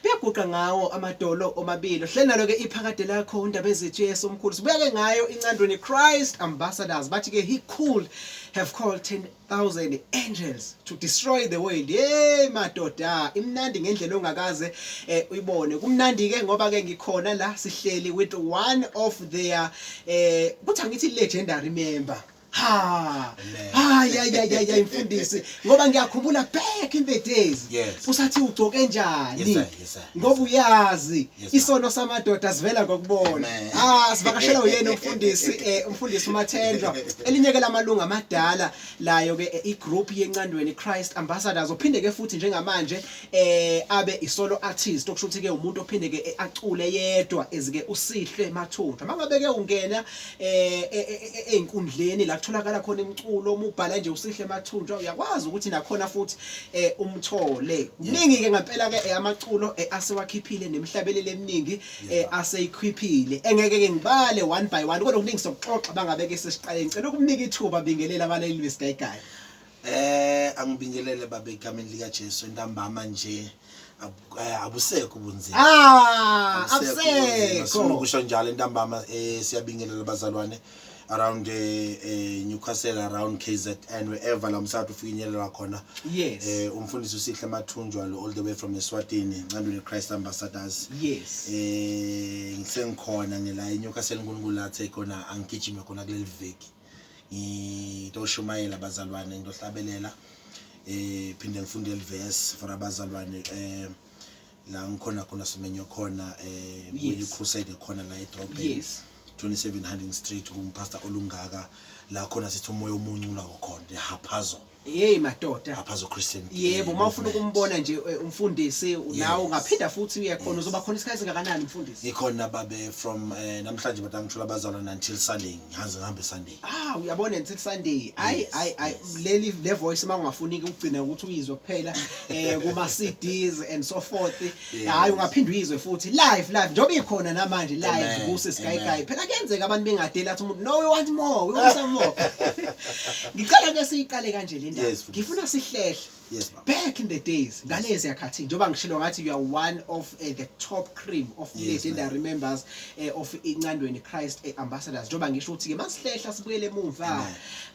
Beyaguqa ngawo amadolo omabili hlenalo ke iphakade lakho undaba ezithi Yesu omkhulu sibeke ngayo Ncandweni Christ ambassadors bathi ke he could have called 10,000 angels to destroy the world. Madoda imnandi ngendlela ongakaze uyibone kumnandi ke ngoba ke ngikhona la sihleli with one of their kuthi angithi legendary member. Ya imfundisi ngoba ngiyakhumbula back in the days usathi ugcoke njani ngoba uyazi isono samadoda sivela ngokubona sivakashela uyena umfundisi Mathunjwa elinye ke lamalunga amadala layo ke igroup yeNcandweni Christ ambassadors ophinde ke futhi njengamanje abe isolo artist okusho ukuthi ke umuntu ophinde ke acule yedwa ezike uSihle Mathunjwa mangabe ke ungena einkundleni la kutholakala khona imculo uma ubhala nje uSihle Mathunjwa uyakwazi ukuthi nakhona futhi umthole kuningi ke ngempela ke amaculo asewakhiphile nemhlabelele eminingi aseyikhiphile engeke ke ngibale one by one kodwa kuningi sokuxoxa bangabeke sesiqale ngicela ukumnika ithuba bingelela abalali besigayigaya angibingelele babe egameni lika Jesu entambama nje Abusekho Ubunzima Abusekho kusho njalo entambama siyabingelela abazalwane around Newcastle around KZN wherever la msathu ufinyelela khona umfundisi uSihle Mathunjwa all the way from Eswatini Ncandweni Christ ambassadors ngisengikhona ngela eNewcastle nguNgulathe khona angigijime khona kuleli veki ngitoshumayela abazalwane ngidohlabelela phinde ngifundele verse for abazalwane la ngikhona khona simenyo khona we crusade khona la edrobheni 27 Harding Street umpastor olungaka la khona sithi umoya omunye ulawo khona haphazo madoda haphazo Christian yebo mawufuna ukumbona nje umfundisi nawo ngaphinda futhi uyakhona uzoba khona isikhathi ngakanani umfundisi ikhona babe from namhlanje batangithola abazalwana until Sunday ngihambe Sunday uyabona until Sunday le voice mangafuni ukugcina ukuthi uyizwe kuphela kuma CDs and so forth ungaphinda uyizwe futhi live njoba ikhona namanje live kusesigayigaya phela kuyenzeka abantu bengadela athi umuntu no we want more ngicela ke siqale kanje le ndaba ngifuna sihlehle back in the days ngalezi yakhathi njoba ngishilo ngathi you are one of the top cream of legendary members of Ncandweni Christ ambassadors njoba ngisho ukuthi ke masihlehla sibuyele emuva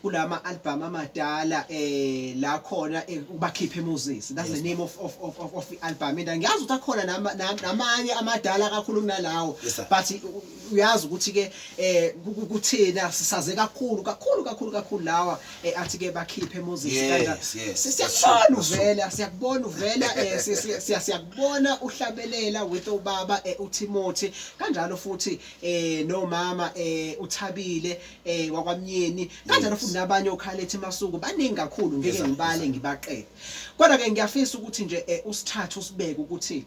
kulama album amadala la khona ubakhiphe Moses that's the name of the album and ngiyazi ukuthi akhona namanye amadala kakhulu kunalawo but uyazi ukuthi ke kuthina sisaze kakhulu lawa athi ke bakhiphe Moses kanjani siyakubona uvela siyakubona uhlabelela with ubaba uTimothy kanjalo futhi nomama uThabile wakwamnyeni kanjalo futhi nabanye oKhalethi Masuku baningi kakhulu ngeke ngibale ngibaqede kodwa ke ngiyafisa ukuthi nje usithathe usibeke ukuthi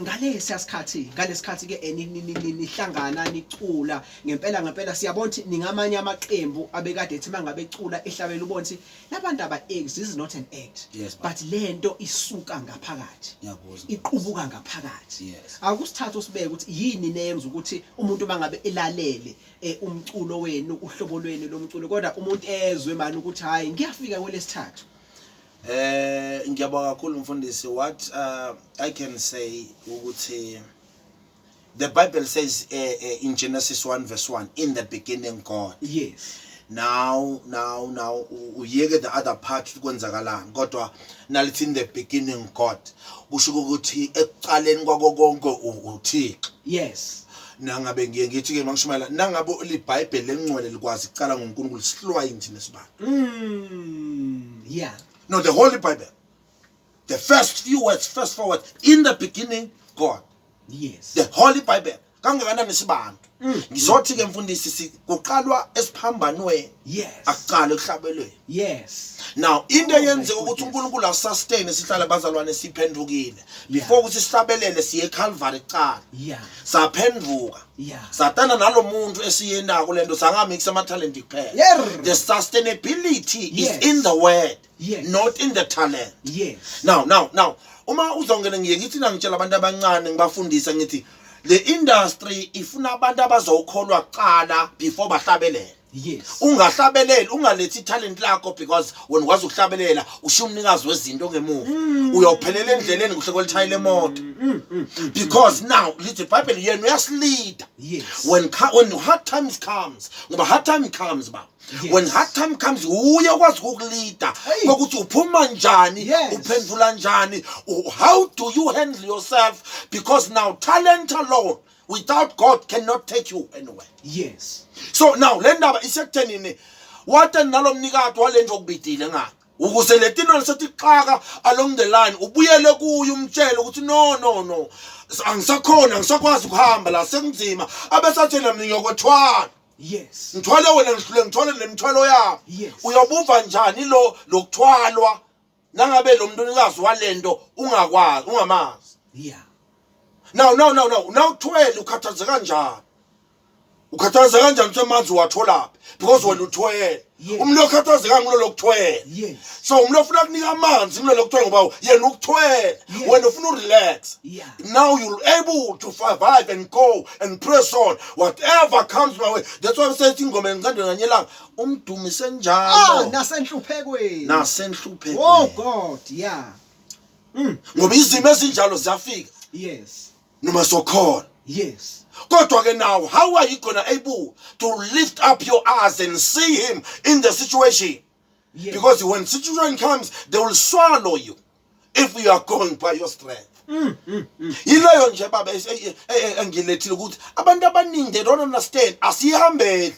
ngalesikhathi ke nihlangana nicula ngempela siyabona ukuthi ningamanye amaqembu abekade ethi mangabe ecula ehlabela ubona ukuthi labantu aba this is not an act but lento isuka ngaphakathi iqubuka ngaphakathi akusithatha usibeke ukuthi yini nenza ukuthi umuntu mangabe elalele umculo wenu uhlobo lweni lomculo kodwa umuntu ezwe manje ukuthi hayi ngiyafika kwelesithathu ngiyabonga kakhulu mfundisi what I can say ukuthi the Bible says in Genesis 1 verse 1 in the beginning God now uyeke the other part kwenzakalana kodwa nalithi in the beginning God kusho ukuthi ekuqaleni kwako konke uThixo nangabe ngithi ke mangishumayela nangabe iBhayibheli lengcwele likwazi icala ngoNkulunkulu sihlwa yini thina sibani no, the Holy Bible. The first 4 words. In the beginning, God. The Holy Bible. Kangakanani sibantu. Ngizothi ke mfundisi kuqalwa esiphambanweni. Aqala ekuhlabelweni. Now, into yenze ukuthi uNkulunkulu asustain sihlala abazalwane siphendukile. Before ukuthi sihlabelele siye eCalvary eqala. Saphenduka. Satana nalomuntu esiyendako lento sangamix ama talent kuphela. The sustainability is in the word, not in the talent. Now, uma uzongena ngithi ngitshela abantu abancane ngibafundisa ngithi the industry ifuna abantu abazokholwa kuqala before bahlabelele. Yes. Ungahlabeleli, ungalethi talent lakho because when wazi ukuhlabelela ushiya umnikazi wezinto ngemuva. Uyophelela endleleni kuhle kwelithayile emoto. Because now lithi iBhayibheli yena uyasilida. Yes. When hard times comes, ngoba hard time comes ba. Yes. When hard time comes uye kwazi ukukulida ukuthi uphuma njani, uphendula njani, how do you handle yourself, because now talent alone without God cannot take you anywhere. Yes. So now le ndaba isekuthenini wathi nalomnikati walenje okubidile ngani ukuze letino lisethi xaka along the line ubuyele kuye umtshele ukuthi no angisakhona ngisakwazi ukuhamba la sekunzima abesathela mina ngiyokwethwana. Yes. Ngithwale wena ngithwale nemithwalo yakho. Yes. Uyobuva njani lokuthwalwa nangabe lo mntunikazi walento ungakwazi ungamazi. Yeah. Now uthwele ukhathaze kanjani? Ukhathaze kanjani semanzi watholaphi? Because wena uthwele. Umlo ukhathazeka ngilo lokuthwele. Yes. So umlo ufuna kunika amanzi ngilo lokuthwele ngoba yena ukuthwele. Wena ufuna relax. Yeah. Now you're able to survive and go and press on whatever comes my way. That's why I say ingoma Ncandweni nganyelanga umdumise njalo. Nasenhluphekweni. Oh God, yeah. Ngoba izimo ezinjalo ziyafika. Yes. Noma sokhona. Yes. Kodwa ke now, how are you gonna able to lift up your eyes and see him in the situation? Yes. Because when situation comes, they will swallow you if you are going by your strength. Yileyo nje baba engilethile ukuthi abantu abaningi they don't understand. Asihambeli.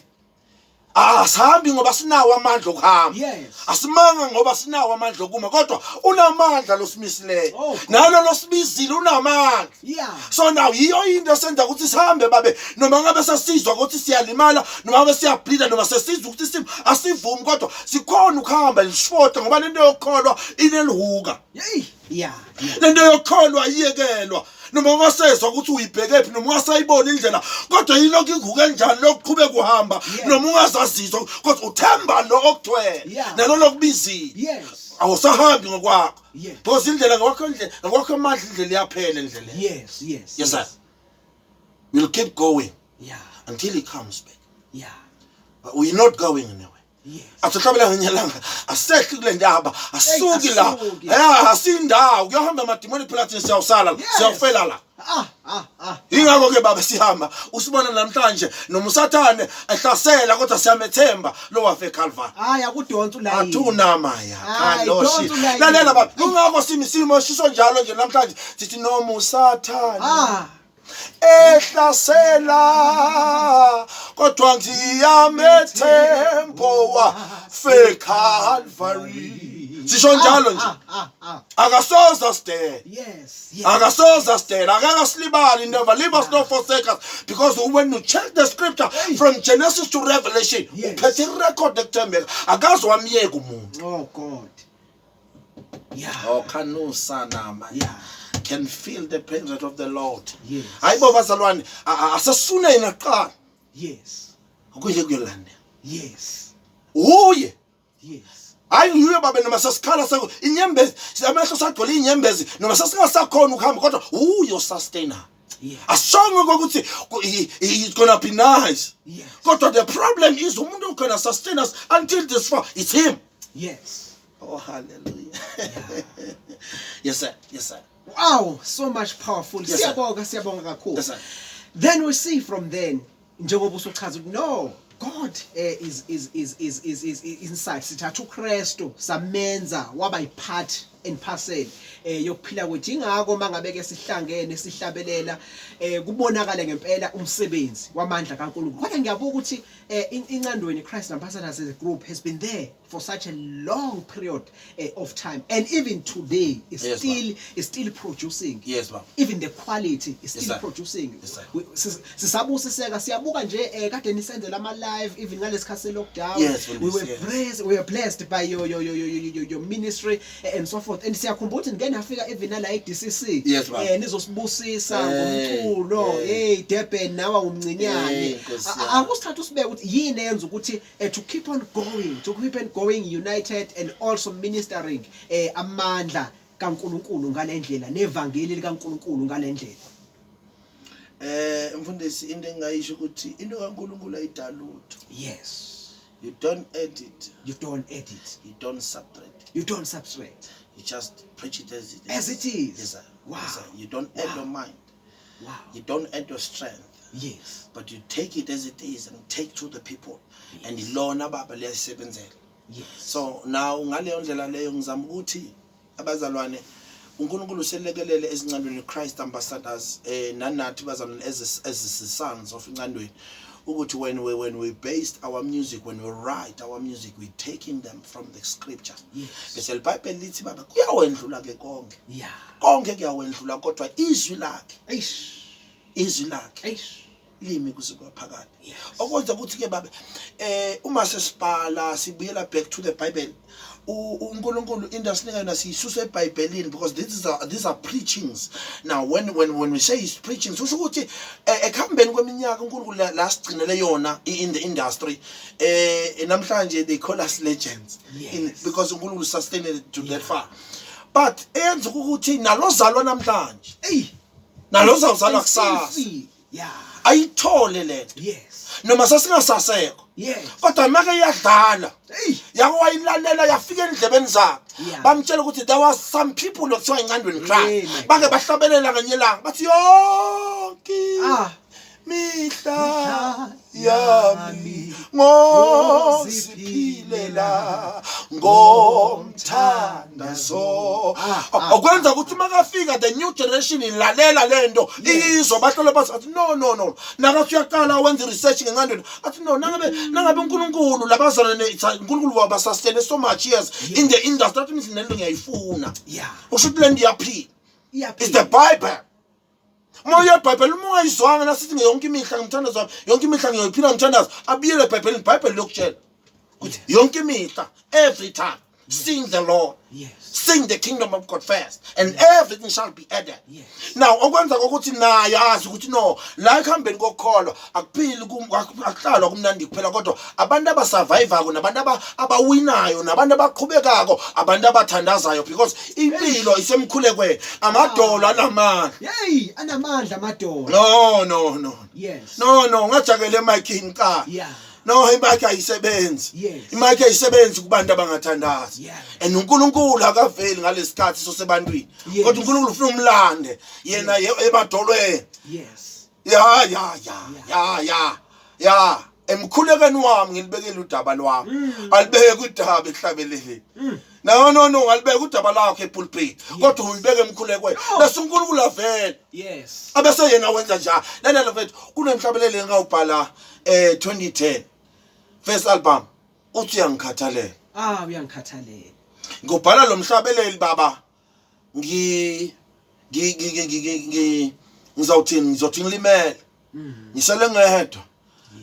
Asihambi ngoba sinawo amandla okuhamba. Yes. Asimanga ngoba sinawo amandla okuma kodwa unamandla losimisileyo. Nalo losibizile unamandla. Yeah. So now yiyo into esenza ukuthi sihambe babe noma ngabe sesizwa ukuthi siyalimala noma ngabe siyableeda noma sesizwa ukuthi isimo asivumi kodwa sikhona ukuhamba lisifota ngoba lento yokholwa inelihuka. Yeah. Lento yokholwa iyekelwa. Noma ungasezwa ukuthi uyibheke phi noma ungasayibona indlela kodwa yilokho iguke kanjani lokuqhubeka kuhamba noma ungazazizwa kodwa uthemba lo okuthwele nalo lokubizile. Yes. Awusahambi ngokwakho. Yes. Because indlela ngokho amandla indlela iyaphela indlela. Yes. Yes sir. We'll keep going. Yeah. Until he comes back. Yeah. But we're not going anywhere. Yes. Athlabela ngenyalanga asekho kule ndaba asuki la asindawo kuyohamba amadimoni platinum siyawusala siyawufela la. Ingakho ke baba sihamba usibona namhlanje noma usathane ehlasela kodwa siyamethemba lo wafe Calvary. Akudonsa la yini. Athunamaya kaloshi. Lalela baba ingakho simisimo shiso njalo nje namhlanje sithi noma usathane ehlasela kodwa ngiyamethembo wafe Calvary. Sisho njalo nje akasoza stay. Yes. Akasoza stay akasilibali never leave us nor forsake us, because when you check the scripture from Genesis to Revelation uphethe record ekuthembeka akazwamiyeka umuntu. Oh God. Yeah. Oh kanusana man. Yeah. Can feel the presence of the Lord. Yes. Hayibo bazalwane asasuna inaqala. Yes. Ukuye kuyolanda. Yes. Uye. Yes. Hayi uye babe noma sasikhala sakho inyembezi amehlo sagcwele inyembezi noma sasingasakhona ukuhamba kodwa uyo sustainer. Yeah. Asongo ukuthi it's gonna be nice. Yes. Kodwa the problem is umuntu ukhona sustain us until this far. It's him. Yes. Oh hallelujah. Yeah. Yes sir. Wow, so much powerful. Yes, Siyabonga kakhulu. Yes, sir. Then we see from then njengoba usuchaza no, God is inside. Sithatha uKristu samenza waba yipart and parcel yokuphila kwethu. Ingakho mangabeke sihlangene sihlabelela kubonakala ngempela umsebenzi wamandla kaNkulunkulu. Kodwa ngiyabuka ukuthi Ncandweni Christ Ambassadors as a group has been there for such a long period of time, and even today is still producing. Yes, ma'am. Even the quality is still producing. Yes, Sisabusiseka siyabuka nje kade nisenzela ama live even ngalesikhathi lockdown. Yes, we were blessed by your ministry and so forth. And siyakhumbula ukuthi ngene afika even la eDCC nizosibusisa ngomculo Durban nawa umncinyane. Akusithatha usibeke ukuthi yini yenza ukuthi to keep on going united and also ministering amandla kaNkulunkulu ngalendlela nevangeli likaNkulunkulu ngalendlela. Mfundisi into engayisho ukuthi into kaNkulunkulu ayidalutho. Yes. You don't edit. You don't edit. You don't subtract. You don't subtract. You just preach it as it is. As it is. Yes, sir. Wow. Yes, sir. You don't add your mind. Wow. You don't add your strength. Yes. But you take it as it is and take to the people. Yes. And ilona baba liyasebenzela. Yes. So now ngaleyo ndlela leyo ngizama ukuthi abazalwane uNkulunkulu uselekelele ezincandweni Christ ambassadors nanathi bazalwane as sons of Ncandweni ukuthi when we based our music, when we write our music, we taking them from the scripture. Yes. Bese iBhayibheli lithi baba kuyawendlula ke konke. Yeah. Konke kuyawendlula kodwa izwi lakhe. Eish. Izwi lakhe. Eish. Limi kusuka phakathi. Yes. Okwenza ukuthi ke baba uma sesibhala sibuyela back to the Bible, uNkulunkulu indasinika siyisusa eBhayibhelini because these are preachings. Now when we say he's preaching, kusho ukuthi ekhambeni kweminyaka uNkulunkulu la sigcinele yona in the industry namhlanje they call us legends. Yes. Because uNkulunkulu sustained it to that far. But enza ukuthi nalozalwa namhlanje nalo uzawuzalwa kusasa. Yeah. Ayithole lento. Yes. Noma sasingasasekho. Yes. Kodwa make iyadlala. Yako wayilalela yafika endlebeni zakhe. Bamtshela ukuthi there was some people lokuthiwa Ncandweni cry. Bake bahlabelela nganyelanga bathi yonke mihla yami ngoziphilela ngomthandazo. Okwenza ukuthi makafika the new generation ilalela lento izwa bahlala bathi no nakathi uyaqala wenza research ngeNcandweni athi no nangabe uNkulunkulu labazalwane uNkulunkulu wabasustain so much years in the industry athi mina lento ngiyayifuna. Usho ukuthi lento iyaphila. It's the Bible. Moya iBhayibheli uma ungayizwanga nasithi yonke imihla ngimthandazo wami yonke imihla ngiyophila ngimthandazo abiyele eBhayibhelini iBhayibheli lokutshela ukuthi yonke imihla every time sing the Lord. Yes. Sing the kingdom of God first and everything shall be added. Yes. Now okwenza ukuthi naye yazi ukuthi no la ekhambeni kokholwa akuphili akuhlalwa kumnandi kuphela kodwa abantu abasurvive nabantu abawinayo nabantu abaqhubekako abantu abathandazayo because impilo isemkhulekweni amadola anamandla. Hey, anamandla amadola. No. Yes. No ngajakele emic ka. Yeah. No imic ayisebenzi. Yes. Imic ayisebenzi kubantu abangathandazi. Yeah. And uNkulunkulu akaveli ngalesikhathi sosebantwini. Kodwa uNkulunkulu ufuna umlande yena emadolweni. Yes. Yeah. Emkhulekweni wami ngilibekela udaba lwami. Alibeke udaba ehlabelele. No alibeke udaba lakhe epulpit. Kodwa uyibeke emkhulekweni. Bese uNkulunkulu avela. Yes. Abese yena wenza njalo. Lalela mfethu kunemhlabelele ngawubhala 2010 first album uthi uyangikhathalela. Uyangikhathalela. Ngobhala lo mhlabeleli baba ngizothi ngilimele ngisele ngedwa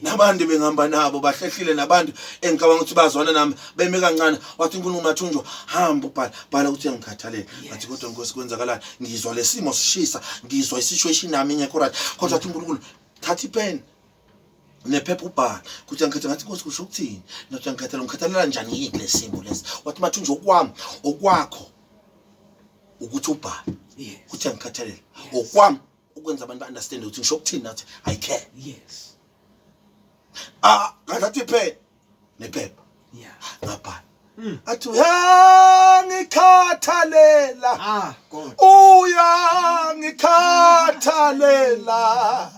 nabantu bengihamba nabo bahlehlile nabantu engicabanga ukuthi bazwana nami beme kancane wathi uNkulunkulu Mathunjwa hamba ubhala ukuthi uyangikhathalela athi kodwa Nkosi kwenzakalani ngizwa lesimo sishisa ngizwa isituation nami ingekho right kodwa wathi uNkulunkulu thatha ipen nephepha ubhala ukuthi angikhathalela ngathi Nkosi kusho ukuthini nathi ngikhathalela njani yini lesimo lesi wathi Mathunjwa okwami okwakho ukuthi ubhala ukuthi angikhathalela okwami ukwenza abantu ba-understand ukuthi ngisho ukuthini nathi I care. Yes. Ngathi ipen nephepha ngabhala athi uyangikhathalela uyangikhathalela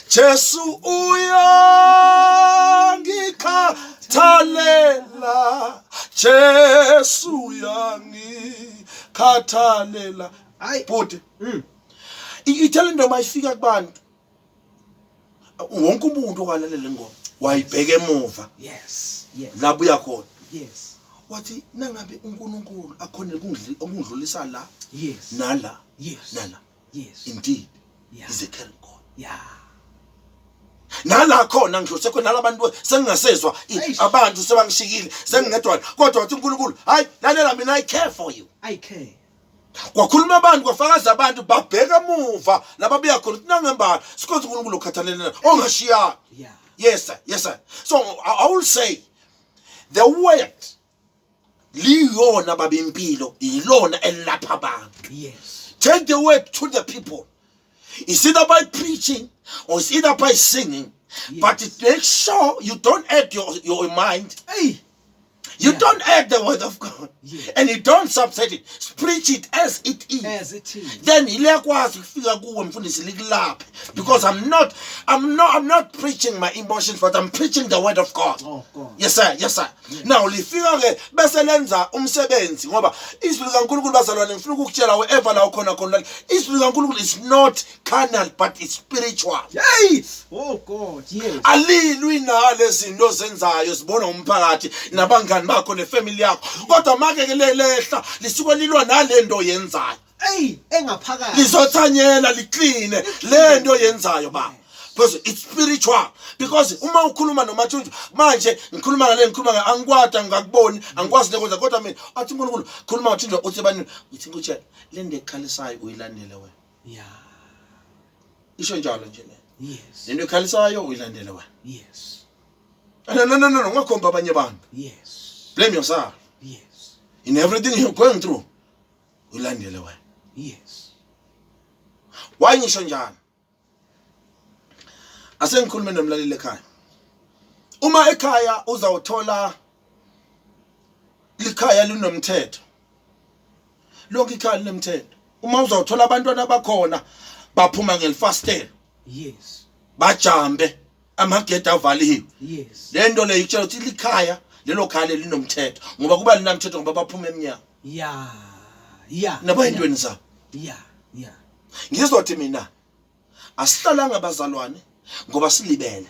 Jesu uyangikhathalela Jesu uyangikhathalela bhuti ithele into mayifika kubantu wonke umuntu okalalela ingoma wayibheka emuva. Yes. Lapho uyakhona. Yes. Wathi nangabe uNkulunkulu akhona ukungidlulisa la. Yes. Nala. Yes. Nala. Yes. Indeed. Yeah. Is a caring God. Yeah. Nala khona ngisho sekhona labantu sengingasezwa abantu sebangishikile sengingedwa kodwa wathi uNkulunkulu hayi lalela mina I care for you. I care. Kwakhuluma abantu kwafakaza abantu babheka emuva lababuya khona nangembala sikhoze uNkulunkulu ukhathalela ongashiya. Yeah. Yes sir. So I will say the word liyona babempilo ilona elapha abantu. Yes. Take the word to the people. It's either by preaching or it's either by singing. But it makes sure you don't add your mind. Hey. You don't add the word of God. And you don't subset it. Preach it as it is. As it is. Then because I'm not preaching my emotions, but I'm preaching the word of God. Oh God. Yes sir, yes sir. Yes. Now lifika ke bese lenza umsebenzi ngoba izwi likaNkulunkulu bazalwane ngifuna ukukutshela wherever la ukhona khona izwi likaNkulunkulu is not carnal but it's spiritual. Hey! Oh God, yes. Alilwi nalezi zinto zenzayo sibona umphakathi nabangani bakho nefamily yakho kodwa make ke lehla lisuke lilwa nalento yenzayo. Hey, engaphakathi. Lizothanyela likline lento yenzayo ba. Because it's spiritual. Because uma ukhuluma noMathunjwa manje ngikhuluma ngale ngikhuluma angikwada ngakuboni angikwazi nekwenza kodwa mina athi uNkulunkulu khuluma ngoThunjwa uthi bani uthi ngutshela le nto ekhalisayo uyilandele wena. Yeah. Isho njalo nje ne. Yes. Le nto ekhalisayo uyilandele wena. Yes. No, ngakhomba abanye abantu. Yes. Blame yourself. Yes. In everything you're going through uyilandele wena. Yes. Why ngisho njalo? Asengikhuluma nomlaleli ekhaya. Uma ekhaya uzawuthola likhaya linomthetho. Lonke ikhaya linomthetho. Uma uzawuthola abantwana bakhona baphuma ngelifastela. Yes. Bajambe amagede avaliwe. Yes. Lento le itshela ukuthi likhaya lelo khaya linomthetho ngoba kuba linamthetho ngoba baphuma eminyaka. Yeah. Nabo intweni zabo. Yeah. Ngizothi mina asihlalanga abazalwane ngoba silibele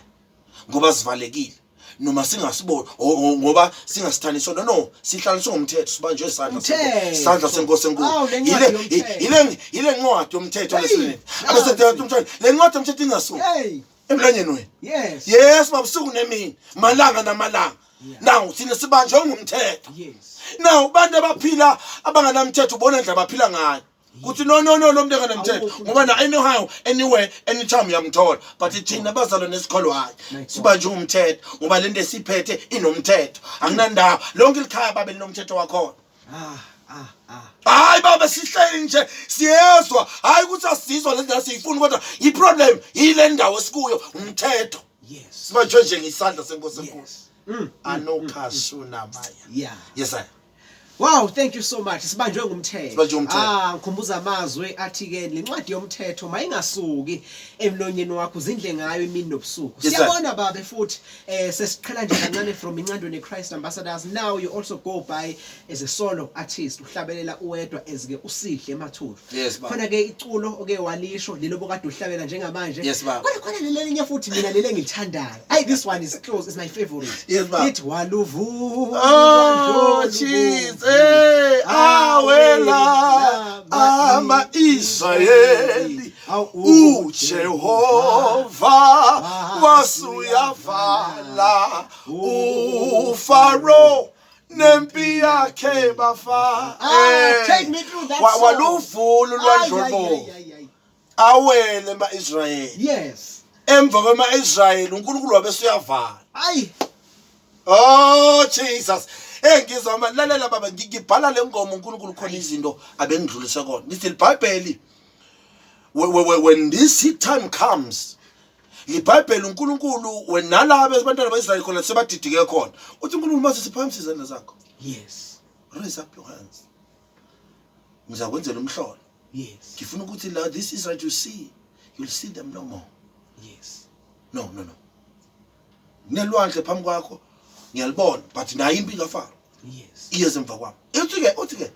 ngoba sivalekile noma singasiboni ngoba singasithaniswa no sihlaliswe ngomthetho sibanjwe isandla senkosi enkulu ile ncwadi yomthetho lesine abesethe umthetho le ncwadi yomthetho ingasuki emlanyeni wena. Yes babusuku nemini malanga namalanga. Now thina sibanjwe ngomthetho. Now bantu abaphila abanganamthetho ubona indlela abaphila ngayo. Kuthi no lo muntu enganamthetho ngoba na anyhow anywhere anytime uyamthola but thina abazalwane esikholwayo sibanjwe umthetho ngoba lento esiphethe inomthetho anginandaba lonke likhaya babe linomthetho wakhona. Hayi baba sihleli nje siyezwa hayi ukuthi asizwa lendlela siyifuna kodwa iproblem yile ndawo esikuyo umthetho. Sibanjwe nje ngisandla senkosi enkulu. Anokhasuna maya. Yes sir. Wow, thank you so much. Sibanjwe ngumthetho. Ngikhumbuza amazwi athi ke lencwadi yomthetho mayingasuki emlonyeni wakho zindle ngayo imini nobusuku. Siyabona babe futhi sesiqhela nje kancane from Ncandweni Christ Ambassadors. Now you also go by as a solo artist uhlabelela uwedwa as ke uSihle Mathunjwa. Khona ke iculo oke walisho lelo bokade uhlabela njengamanje. Kodwa khona lelinye futhi mina lele ngilithandayo. Hey, this one is close, is my favorite. It waluvu. Oh Jesus. Awela ama Israeli uJehova wasuyavala uFaro nempi yakhe bafa. Take me through that song. Waluvulu lwandlobo awele ma Israeli. Yes. Emva kwema Israeli uNkulunkulu wabesuyavala. Oh Jesus. Ngizama lalela baba ngibhala le ngoma uNkulunkulu khona izinto abengidlulisa kona. Lithi iBhayibheli when this time comes iBhayibheli uNkulunkulu wenalabo abantwana baIsrael khona sebadidike khona. Uthi uNkulunkulu mase siphakamisa izandla zakho. Yes. Raise up your hands. Ngizakwenzela umhlolo. Yes. Ngifuna ukuthi la this Israel you see you'll see them no more. Yes. No. Nelwandle phambi kwakho ngiyalibona but nayo impi kaFaro. Yes. Iyeza emva kwami. Uthi ke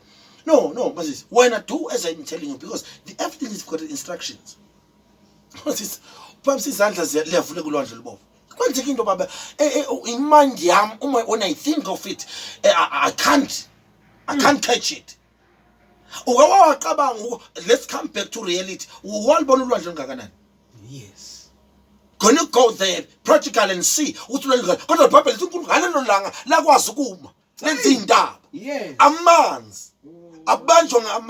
no mase wena do as I'm telling you because everything is got instructions. Mase phambi izandla ziyavula kulwandle libovu. Kwenzeka into baba in mind yami when I think of it I can't catch it. Let's come back to reality. Walibona ulwandle ngakanani? Yes. Can you go there practical and see ukuthi kodwa iBhayibheli lithi uNkulunkulu ngalelo langa lakwazi ukuma lenza indaba. Amanzi abanjwa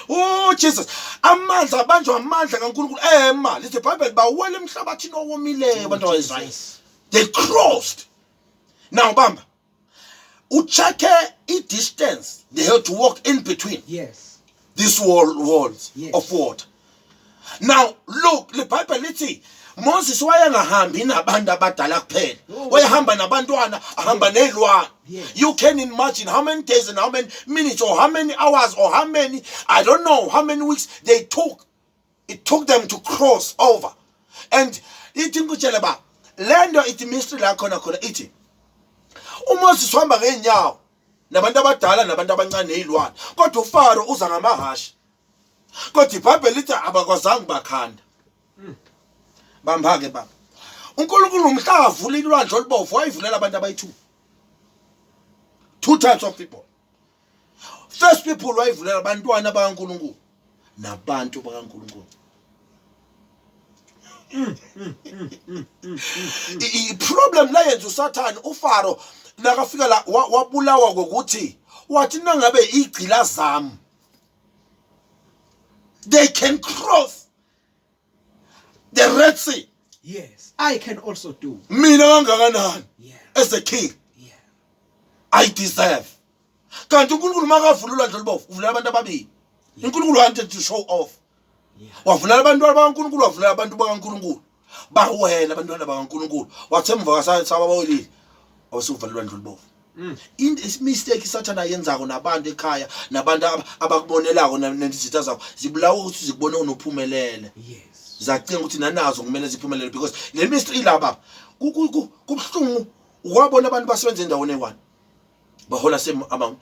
oh Jesus amanzi abanjwa amandla kaNkulunkulu lithi iBhayibheli bawela emhlabathini owomileyo abantu baIsrael. They crossed. Now bamba ucheck distance they had to walk in between. Yes. These walls of water. Now look, the Bible lithi Moses wayengahambi nabantu abadala kuphela. Wayehamba nabantwana, ahamba nezilwane. You can imagine how many days and how many minutes or how many hours or how many, I don't know, how many weeks they took. It took them to cross over. And ithi ngikutshela ba, lento ithi mystery la khona ithi uMoses uhamba ngenyawo nabantu abadala nabantu abancane nezilwane. Kodwa uFaro uza ngamahashi. Kodwa iBhayibheli lithi abakwazanga bakhanda. Bambake baba. uNkulunkulu umhla avula ilwandle olubovu wayivulela abantu abayi2. 2 types of people. First people wayivulela abantwana bakaNkulunkulu nabantu bakaNkulunkulu. Problem la yenza uSathane uFaro nakafika la wabulawa ngokuthi wathi nangabe igcila zami they can cross the Red Sea. Yes, I can also do. Mina kangakanani? Yeah. As a king. Yeah. I deserve. Kanti uNkulunkulu makavula ulwandle olubovu uvula abantu ababili. uNkulunkulu wanted to show off. Wavula abantu bakaNkulunkulu wavula abantu bakaNkulunkulu. Bawela abantwana bakaNkulunkulu. Wathemva kasabawolile. Awusuvala ulwandle olubovu. In this mistake Sathane ayenzako nabantu ekhaya nabantu abakubonelako nezitha zakho zibulawa ukuthi zikubone unophumelele. Yes. Zacinga ukuthi nanazo kumele ziphumelele because le mystery laba kubhlungu ukwabona abantu basebenza endaweni eyi1 bahola same amount.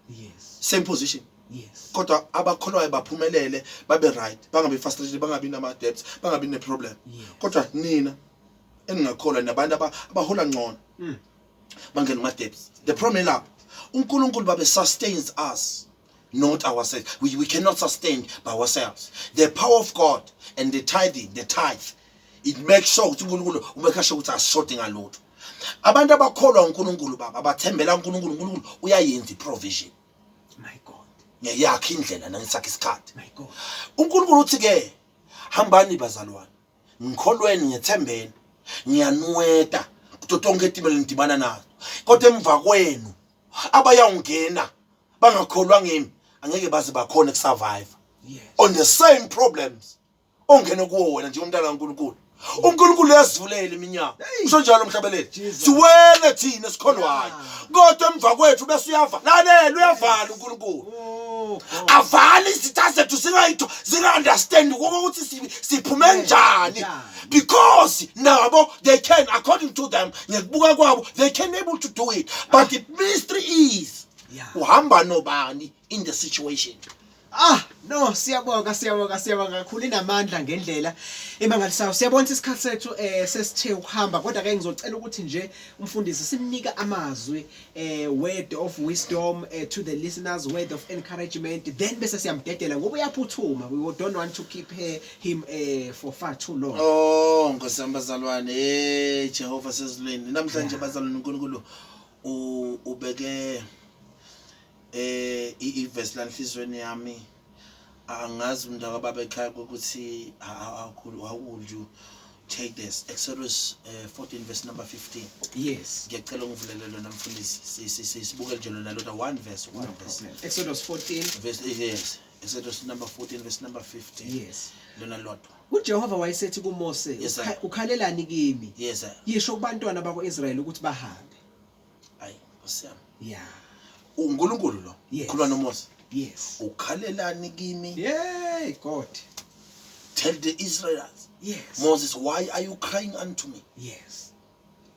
Yes. Same position. Yes. Kodwa abakholwayo baphumelele babe right bangabe frustrated bangabi nama debts bangabi ne problem. Kodwa nina engingakholwa nabantu abahola ngcono bangena ma debts. The problem la uNkulunkulu babe sustains us, not ourselves. We cannot sustain by ourselves. The power of God and the tithing, the tithe, it makes sure ukuthi uNkulunkulu ubeka sure ukuthi asishoti ngalutho. Abantu abakholwa uNkulunkulu baba abathembela uNkulunkulu uyayenza iprovision. My God. Yakhe indlela nangisakhe isikhathi. My God. uNkulunkulu uthi ke hambani bazalwane. Ngikholweni ngethembeni. Ngiyanweta kuto tonke itimela nidibana nazo. Kodwa emva kwenu abayawungena bangakholwa ngimi angeke baze bakhona ukusurvive. Yes. On the same problems ongena kuwo wena njengomntana kaNkulunkulu. uNkulunkulu uyasivulele iminyaka. Usho njalo mhlabeleli. Siwele thina sikholwayo. Kodwa emva kwethu bese uyavala. Lalela uyavala uNkulunkulu. Avala izitha zethu zinga-understand ukuthi siphume njani. Because nabo they can, according to them, ngekubuka kwabo they can able to do it. But the mystery is uhamba nobani in the situation. No, siyabonga kakhulu inamandla ngendlela emangalisayo. Siyabona isikhathi sethu sesithe ukuhamba kodwa ke ngizocela ukuthi nje umfundisi simnika amazwi word of wisdom to the listeners, word of encouragement, then bese siyamdedela ngoba uyaphuthuma. We don't want to keep him for far too long. Oh nkosiyami bazalwane, Jehova sezulwini namhlanje bazalwane uNkulunkulu ubeke iverse lanhlizweni yami angazi umntaka baba ekhaya ukuthi how would you take this Exodus 14 verse number 15. Yes, ngiyacela ungivulele lona mfundisi sibukele nje lona lona one verse. Exodus 14 verse yes, Exodus number 14 verse number 15. Yes, lona lodwa uJehova wayesethi kuMose, ukhalelani kimi? Yes sir. Yisho kubantwana bakwaIsrayeli ukuthi bahambe. Ayi nkosiyami. Yeah. uNkulunkulu lo khulwa noMose. Yes. Ukhalelani kimi? Yeah, God. Tell the Israelites. Yes. Moses, why are you crying unto me? Yes.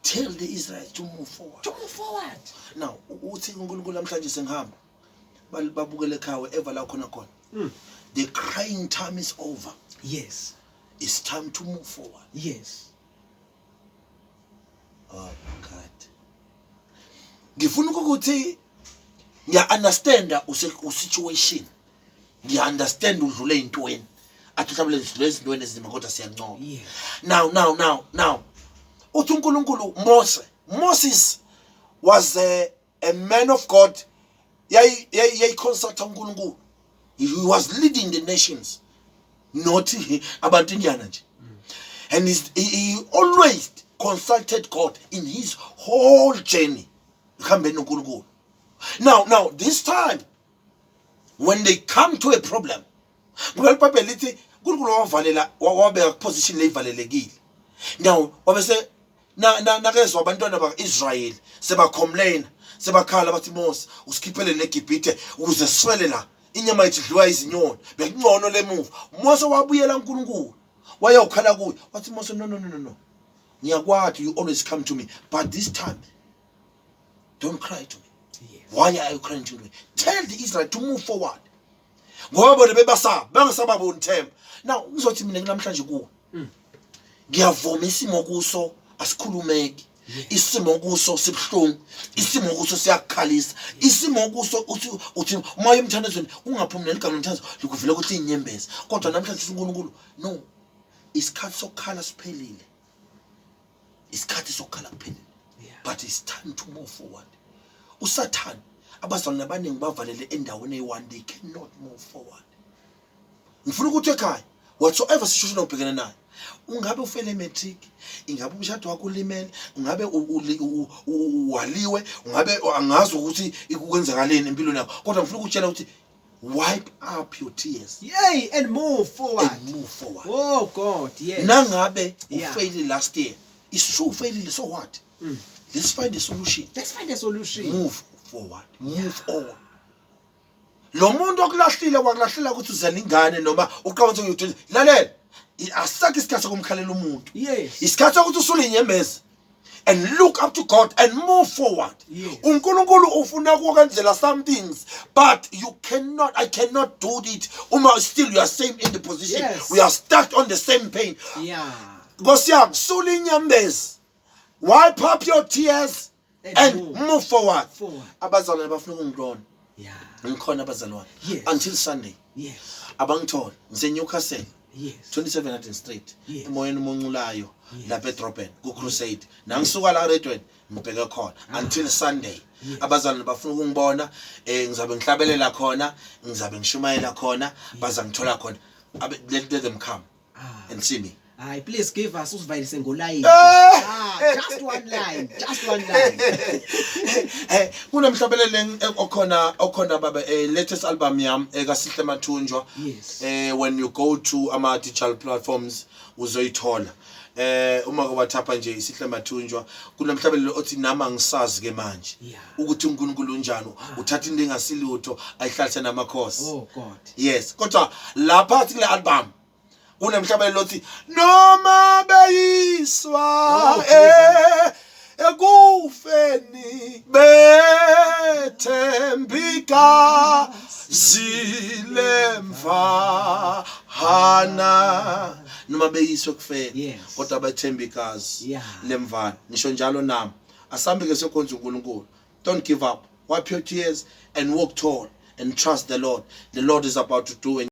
Tell the Israelites to move forward. To move forward. Now, uthi uNkulunkulu namhlanje sengihamba. Babukele ekhaya eva la khona khona. The crying time is over. Yes. It's time to move forward. Yes. Oh God. Ngifuna ukuthi ngiya understand usituation. Ngiya understand udlule intweni. Athi mhlawumbe lezintweni ezima kodwa siyancoma. Now. Uthi uNkulunkulu Moses was a man of God. Yay consult uNkulunkulu. He was leading the nations. Not abantu inyana nje. And he always consulted God in his whole journey. Now, this time, when they come to a problem, because Bible uNkulunkulu wavalela wabeka position leyivalelekile. Now wabese nakezwa abantwana bakaIsrael sebacomplain sebakhala bathi Mose usikhiphele neGibhithe ukuze siswele la inyama yethu idliwa izinyoni bekungcono lemuva. Mose wabuyela uNkulunkulu wayawukhala kuye wathi Mose no ngiyakwathi you always come to me but this time don't cry to me. Yes. Why are you crying to me? Tell the Israel to move forward. Ngoba bona bebasaba bangasababoni themba. Now ngizothi mina namhlanje kuwe ngiyavuma isimo kuso asikhulumeki. Isimo kuso sibhlungu, isimo kuso siyakhalisa, isimo kuso uthi moya emthandazweni ungaphumuleli igama lomthandazo likuvela ukuthi inyembezi. Kodwa namhlanje uNkulunkulu no isikhathi sokukhala siphelile. Isikhathi sokukhala kuphelile. But it's time to move forward. uSathane abazalwane abaningi bavalele endaweni eyi1 they cannot move forward. Ngifuna ukuthi ekhaya whatsoever situation obhekene nayo ungabe ufele matric ingabe umshado wakho ulimele ungabe waliwe ungabe angazi ukuthi ikwenzakaleni empilweni yakho kodwa ngifuna ukutshela ukuthi wipe up your tears yay and move forward. Oh God, yes. Nangabe ufailed last year it's true failed, so what? Let's find a solution. Move forward. Move on. Lo muntu okulahlile wakulahlela ukuthi uzela ingane noma uqhamuthi uyuthi lalela asakho isikhathi sokumkhalela umuntu. Yes. Isikhathi sokuthi usule inyembezi and look up to God and move forward. uNkulunkulu ufuna ukwenzela some things but I cannot do it still you are same in the position. Yes. We are stuck on the same pain. Nkosi yami sula inyembezi. Wipe up your tears and move forward. Abazalwane bafuna ukungilona. Ngikhona abazalwane. Until Sunday. Abangithole ngiseNewcastle. 27 Hutton Street. Emoyeni omunculayo lapha eDrobhen ku crusade. Nangisuka la Redwen ngibheke khona until Sunday. Abazalwane bafuna ukungibona ngizabe ngihlabelela khona, ngizabe ngishumayela khona, baza ngithola khona. Let them come and see me. Please give us usivayilise ngoline. Just one line. Kunomhlabelele okhona baba latest album yami kaSihle Mathunjwa. When you go to ama digital platforms uzoyithola. Uma kuwathapha nje Sihle Mathunjwa kunomhlabelele othi nama ngisazi ke manje ukuthi uNkulunkulu unjani uthatha into engasilutho ayihlalise namakhosi. Oh God. Yes, kodwa lapha kule album unemhlabelelo othi noma beyiswa ekufeni bethembika zilemva hana noma beyiswa kufeni kodwa bethembikazi lemvana nisho njalo nami asambe ke sekhonza uNkulunkulu. Don't give up, wipe your tears and walk tall and trust the Lord. The Lord is about to do